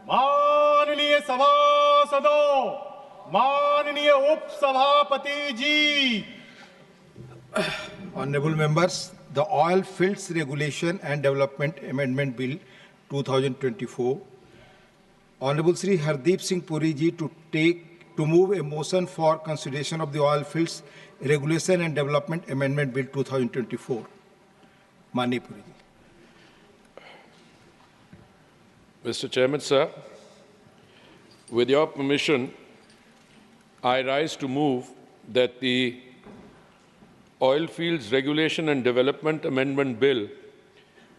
माननीय सभासदों, माननीय उप सभापति जी, Honorable members, the Oilfields Regulation and Development Amendment Bill 2024. Honorable Sri Hardeep Singh Puri ji to move a motion for consideration of the Oilfields Regulation and Development Amendment Bill 2024. Mani Puri ji. Mr. Chairman, sir, with your permission, I rise to move that the Oilfields Regulation and Development Amendment Bill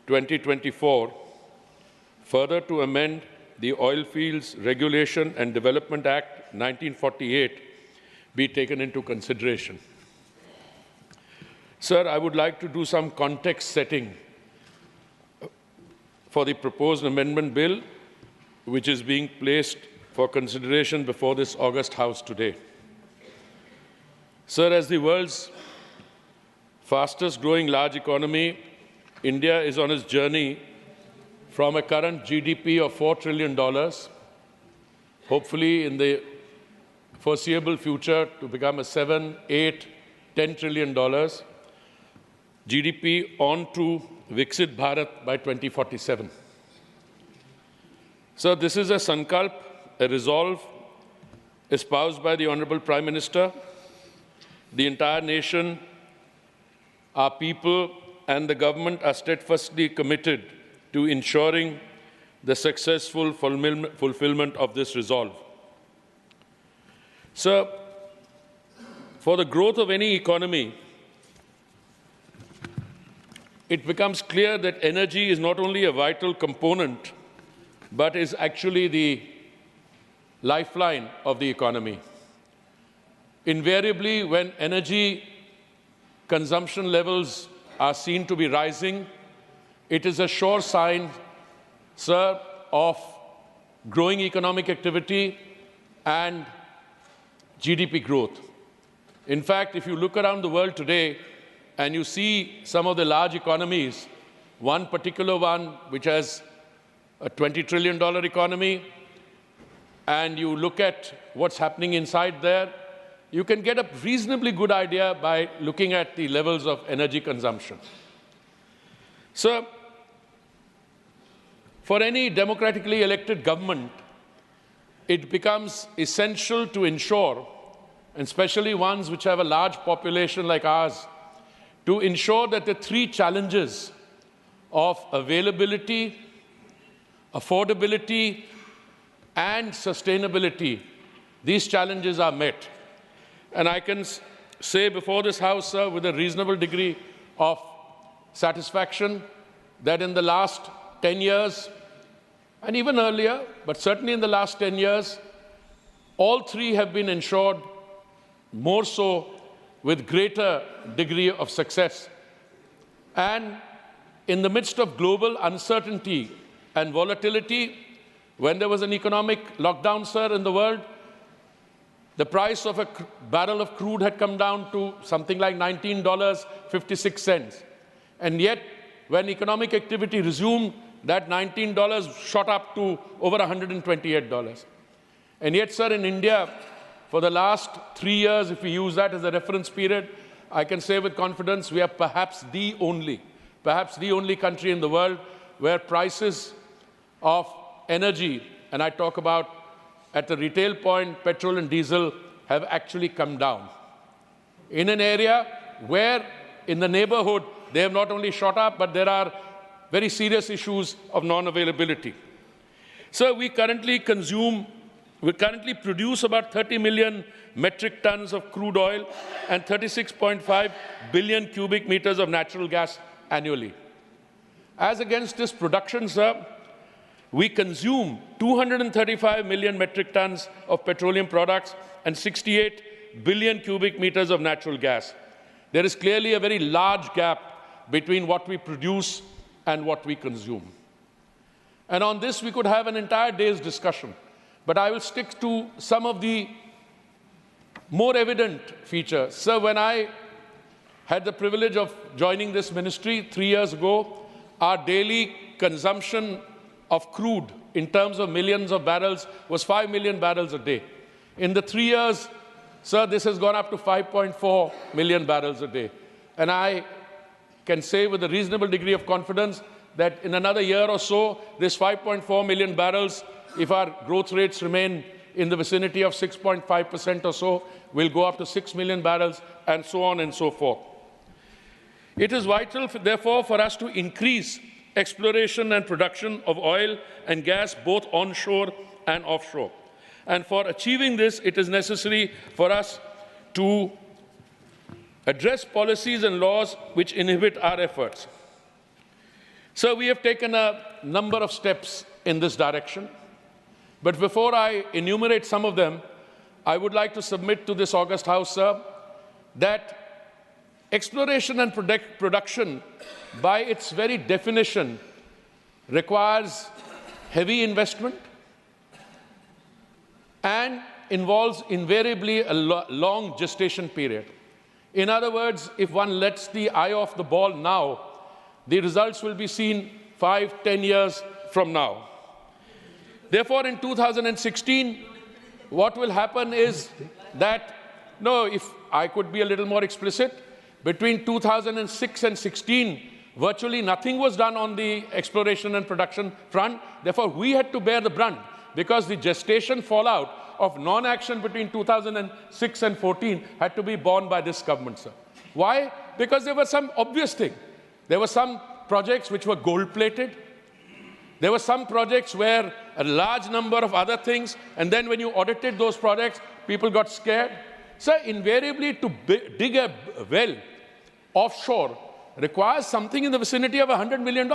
2024, further to amend the Oilfields Regulation and Development Act 1948, be taken into consideration. Sir, I would like to do some context setting for the proposed amendment bill, which is being placed for consideration before this August House today. Sir, as the world's fastest growing large economy, India is on its journey from a current GDP of $4 trillion, hopefully in the foreseeable future to become a 7, 8, $10 trillion GDP on to Viksit Bharat by 2047. So this is a sankalp, a resolve espoused by the Honorable Prime Minister, the entire nation, our people and the government are steadfastly committed to ensuring the successful fulfillment of this resolve. Sir, for the growth of any economy, it becomes clear that energy is not only a vital component, but is actually the lifeline of the economy. Invariably, when energy consumption levels are seen to be rising, it is a sure sign, sir, of growing economic activity and GDP growth. In fact, if you look around the world today and you see some of the large economies, one particular one which has a $20 trillion economy, and you look at what's happening inside there, you can get a reasonably good idea by looking at the levels of energy consumption. So, for any democratically elected government, it becomes essential to ensure, and especially ones which have a large population like ours, to ensure that the three challenges of availability, affordability, and sustainability, these challenges are met. And I can say before this House, sir, with a reasonable degree of satisfaction, that in the last 10 years, and even earlier, but certainly in the last 10 years, all three have been ensured, more so with greater degree of success. And in the midst of global uncertainty and volatility, when there was an economic lockdown, sir, in the world, the price of a barrel of crude had come down to something like $19.56. And yet, when economic activity resumed, that $19 shot up to over $128. And yet, sir, in India, for the last 3 years, if we use that as a reference period, I can say with confidence we are perhaps the only country in the world where prices of energy, and I talk about at the retail point, petrol and diesel, have actually come down. In an area where, in the neighborhood, they have not only shot up, but there are very serious issues of non-availability. So we currently produce about 30 million metric tons of crude oil and 36.5 billion cubic meters of natural gas annually. As against this production, sir, we consume 235 million metric tons of petroleum products and 68 billion cubic meters of natural gas. There is clearly a very large gap between what we produce and what we consume. And on this, we could have an entire day's discussion. But I will stick to some of the more evident features. Sir, when I had the privilege of joining this ministry 3 years ago, our daily consumption of crude in terms of millions of barrels was 5 million barrels a day. In the 3 years, sir, this has gone up to 5.4 million barrels a day. And I can say with a reasonable degree of confidence that in another year or so, this 5.4 million barrels, if our growth rates remain in the vicinity of 6.5% or so, will go up to 6 million barrels, and so on and so forth. It is vital, therefore, for us to increase exploration and production of oil and gas, both onshore and offshore. And for achieving this, it is necessary for us to address policies and laws which inhibit our efforts. So we have taken a number of steps in this direction. But before I enumerate some of them, I would like to submit to this august House, sir, that exploration and production, by its very definition, requires heavy investment and involves invariably a long gestation period. In other words, if one lets the eye off the ball now, the results will be seen 5, 10 years from now. Therefore, in 2016, what will happen is that, no, if I could be a little more explicit, between 2006 and 16, virtually nothing was done on the exploration and production front. Therefore, we had to bear the brunt because the gestation fallout of non-action between 2006 and 14 had to be borne by this government, sir. Why? Because there were some obvious things. There were some projects which were gold-plated. There were some projects where a large number of other things, and then when you audited those projects, people got scared. So invariably, to dig a well offshore requires something in the vicinity of $100 million.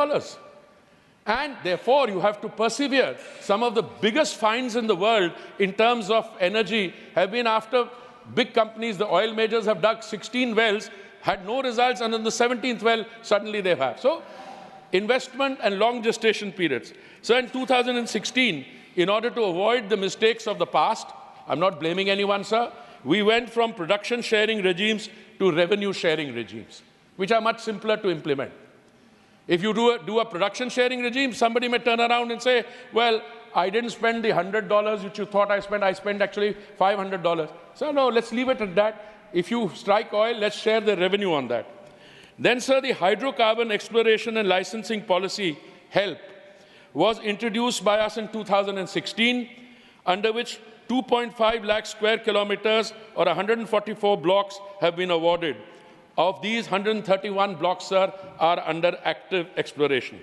And therefore, you have to persevere. Some of the biggest finds in the world in terms of energy have been after big companies. The oil majors have dug 16 wells, had no results, and on the 17th well, suddenly they have. So investment and long gestation periods. So in 2016, in order to avoid the mistakes of the past, I'm not blaming anyone, sir, we went from production sharing regimes to revenue sharing regimes, which are much simpler to implement. If you do a production sharing regime, somebody may turn around and say, well, I didn't spend the $100 which you thought I spent actually $500. So no, let's leave it at that. If you strike oil, let's share the revenue on that. Then, sir, the hydrocarbon exploration and licensing policy, HELP, was introduced by us in 2016, under which 2.5 lakh square kilometers or 144 blocks have been awarded. Of these, 131 blocks, sir, are under active exploration.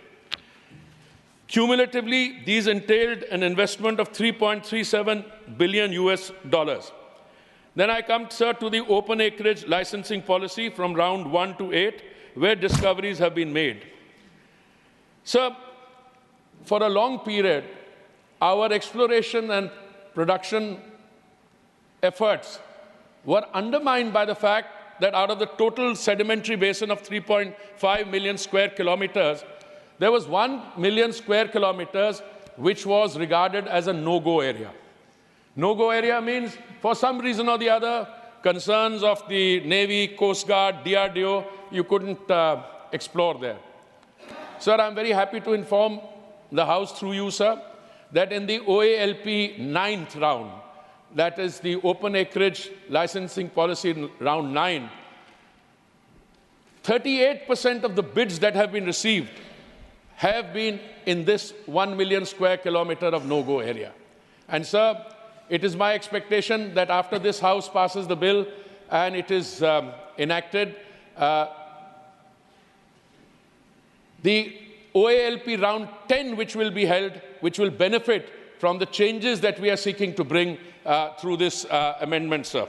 Cumulatively, these entailed an investment of $3.37 billion US. Then I come, sir, to the open acreage licensing policy from round 1 to 8, where discoveries have been made. Sir, for a long period, our exploration and production efforts were undermined by the fact that out of the total sedimentary basin of 3.5 million square kilometers, there was 1 million square kilometers which was regarded as a no-go area. No-go area means, for some reason or the other, concerns of the Navy, Coast Guard, DRDO, you couldn't explore there. Sir, I'm very happy to inform the House through you, sir, that in the OALP 9th round, that is the open acreage licensing policy in round 9, 38% of the bids that have been received have been in this 1 million square kilometer of no-go area. And, sir, it is my expectation that after this House passes the bill and it is enacted, the OALP round 10, which will be held, which will benefit from the changes that we are seeking to bring through this amendment, sir.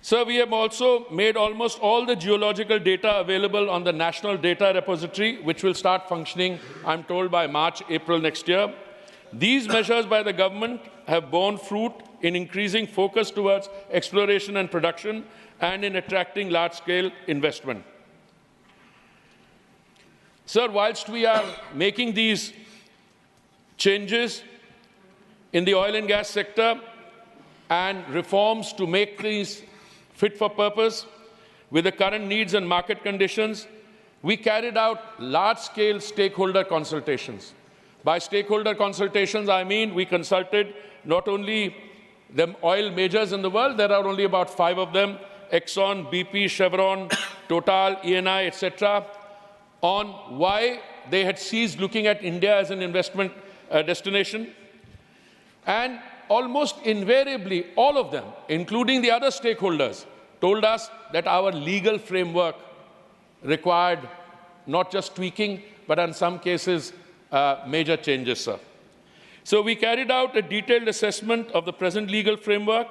Sir, we have also made almost all the geological data available on the National Data Repository, which will start functioning, I'm told, by March, April next year. These measures by the government have borne fruit in increasing focus towards exploration and production and in attracting large-scale investment. Sir, whilst we are making these changes in the oil and gas sector and reforms to make these fit for purpose with the current needs and market conditions, we carried out large-scale stakeholder consultations. By stakeholder consultations, I mean we consulted not only the oil majors in the world, there are only about 5 of them, Exxon, BP, Chevron, Total, ENI, etc., on why they had ceased looking at India as an investment destination. And almost invariably, all of them, including the other stakeholders, told us that our legal framework required not just tweaking, but in some cases, major changes, sir. So we carried out a detailed assessment of the present legal framework,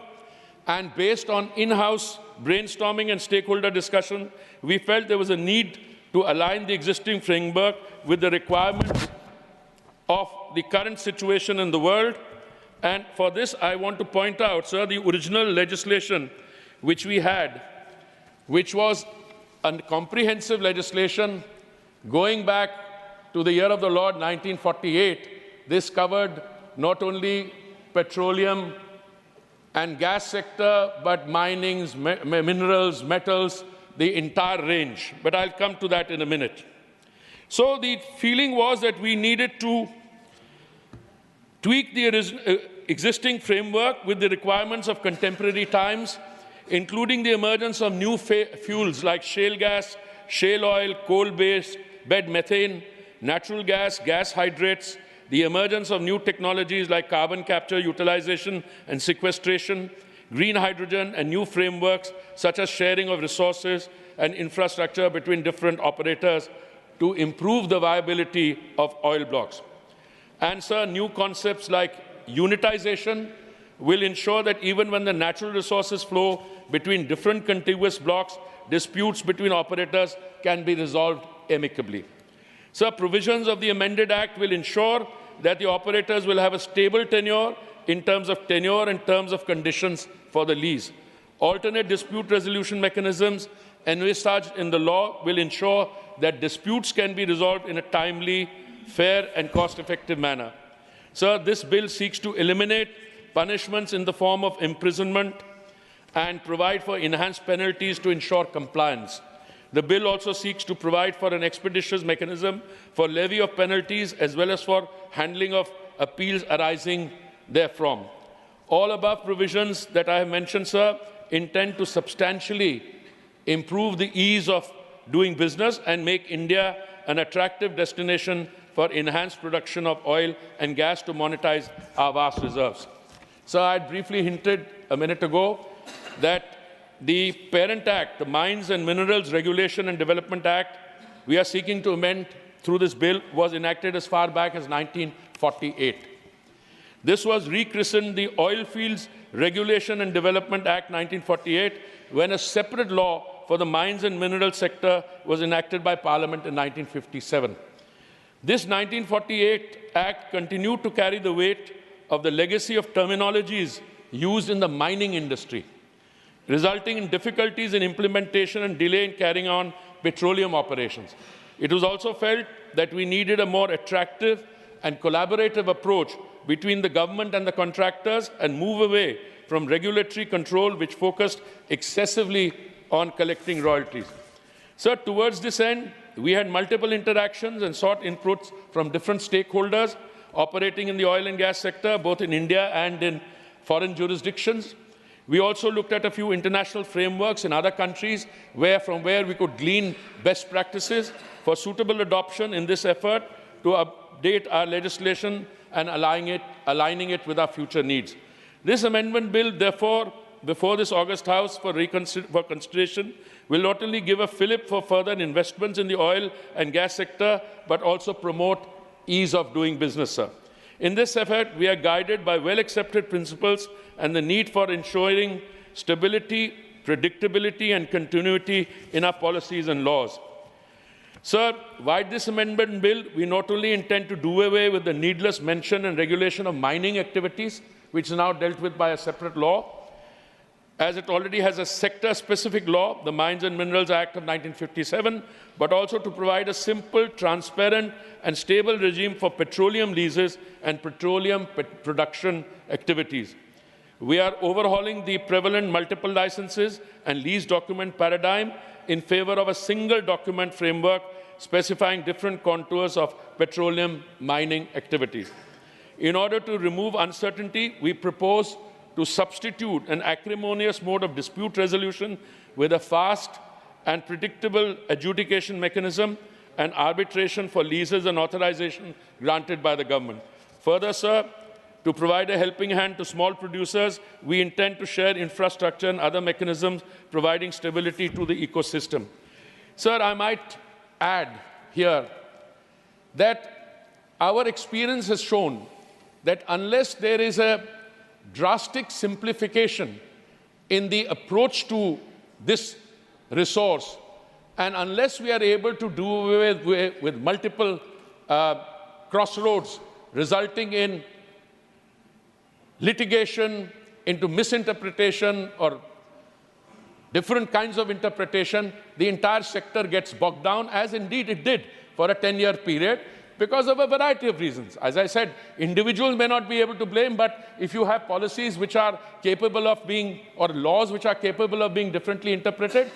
and based on in-house brainstorming and stakeholder discussion, we felt there was a need to align the existing framework with the requirements of the current situation in the world. And for this, I want to point out, sir, the original legislation which we had, which was a comprehensive legislation going back to the year of the Lord 1948. This covered not only petroleum and gas sector, but minings, minerals, metals, the entire range. But I'll come to that in a minute. So the feeling was that we needed to tweak the existing framework with the requirements of contemporary times, including the emergence of new fuels like shale gas, shale oil, coal-based bed methane, natural gas, gas hydrates, the emergence of new technologies like carbon capture, utilization and sequestration, green hydrogen, and new frameworks such as sharing of resources and infrastructure between different operators to improve the viability of oil blocks. And, sir, new concepts like unitization will ensure that even when the natural resources flow between different contiguous blocks, disputes between operators can be resolved amicably. Sir, provisions of the amended Act will ensure that the operators will have a stable tenure in terms of tenure and terms of conditions for the lease. Alternate dispute resolution mechanisms envisaged in the law will ensure that disputes can be resolved in a timely, fair and cost-effective manner. Sir, this bill seeks to eliminate punishments in the form of imprisonment and provide for enhanced penalties to ensure compliance. The bill also seeks to provide for an expeditious mechanism for levy of penalties as well as for handling of appeals arising therefrom. All above provisions that I have mentioned, sir, intend to substantially improve the ease of doing business and make India an attractive destination for enhanced production of oil and gas to monetize our vast reserves. So I had briefly hinted a minute ago that the parent act, the Mines and Minerals Regulation and Development Act, we are seeking to amend through this bill, was enacted as far back as 1948. This was rechristened the Oilfields Regulation and Development Act 1948, when a separate law for the mines and minerals sector was enacted by Parliament in 1957. This 1948 Act continued to carry the weight of the legacy of terminologies used in the mining industry, resulting in difficulties in implementation and delay in carrying on petroleum operations. It was also felt that we needed a more attractive and collaborative approach between the government and the contractors and move away from regulatory control which focused excessively on collecting royalties. So towards this end, we had multiple interactions and sought inputs from different stakeholders operating in the oil and gas sector, both in India and in foreign jurisdictions. We also looked at a few international frameworks in other countries from where we could glean best practices for suitable adoption in this effort to update our legislation and aligning it with our future needs. This amendment bill, therefore, before this August House for consideration, will not only give a fillip for further investments in the oil and gas sector, but also promote ease of doing business, sir. In this effort, we are guided by well-accepted principles and the need for ensuring stability, predictability, and continuity in our policies and laws. Sir, by this amendment bill, we not only intend to do away with the needless mention and regulation of mining activities, which is now dealt with by a separate law, as it already has a sector-specific law, the Mines and Minerals Act of 1957, but also to provide a simple, transparent, and stable regime for petroleum leases and petroleum production activities. We are overhauling the prevalent multiple licenses and lease document paradigm in favor of a single document framework specifying different contours of petroleum mining activities. In order to remove uncertainty, we propose to substitute an acrimonious mode of dispute resolution with a fast and predictable adjudication mechanism and arbitration for leases and authorization granted by the government. Further, sir, to provide a helping hand to small producers, we intend to share infrastructure and other mechanisms providing stability to the ecosystem. Sir, I might add here that our experience has shown that unless there is a drastic simplification in the approach to this resource, and unless we are able to do away with multiple crossroads resulting in litigation, into misinterpretation or different kinds of interpretation, the entire sector gets bogged down, as indeed it did for a 10-year period, because of a variety of reasons. As I said, individuals may not be able to blame, but if you have policies which are capable of being, or laws which are capable of being differently interpreted,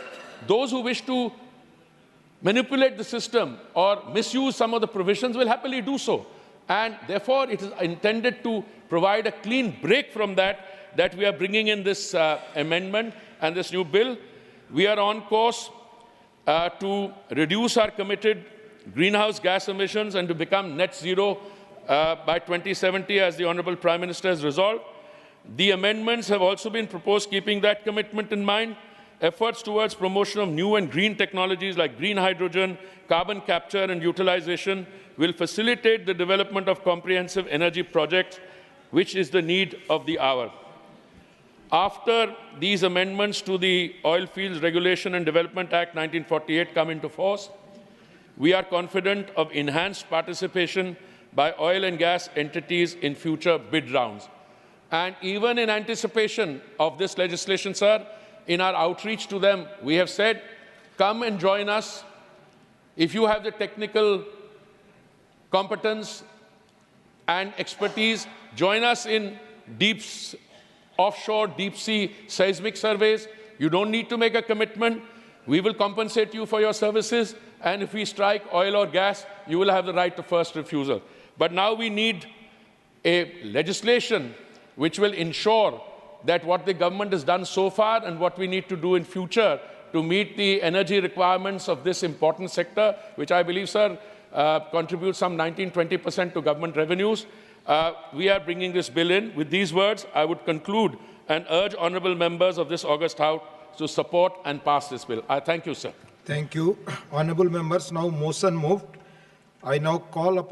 those who wish to manipulate the system or misuse some of the provisions will happily do so. And therefore, it is intended to provide a clean break from that we are bringing in this amendment and this new bill. We are on course to reduce our committed greenhouse gas emissions and to become net zero by 2070, as the Honourable Prime Minister has resolved. The amendments have also been proposed keeping that commitment in mind. Efforts towards promotion of new and green technologies like green hydrogen, carbon capture and utilization will facilitate the development of comprehensive energy projects, which is the need of the hour. After these amendments to the Oilfields Regulation and Development Act 1948 come into force, we are confident of enhanced participation by oil and gas entities in future bid rounds. And even in anticipation of this legislation, sir, in our outreach to them, we have said, come and join us. If you have the technical competence and expertise, join us in offshore deep sea seismic surveys. You don't need to make a commitment. We will compensate you for your services. And if we strike oil or gas, you will have the right to first refusal. But now we need a legislation which will ensure that what the government has done so far and what we need to do in future to meet the energy requirements of this important sector, which I believe, sir, contributes some 19–20% to government revenues. We are bringing this bill in. With these words, I would conclude and urge honourable members of this august House to support and pass this bill. I thank you, sir. Thank you. Honourable members, now motion moved. I now call upon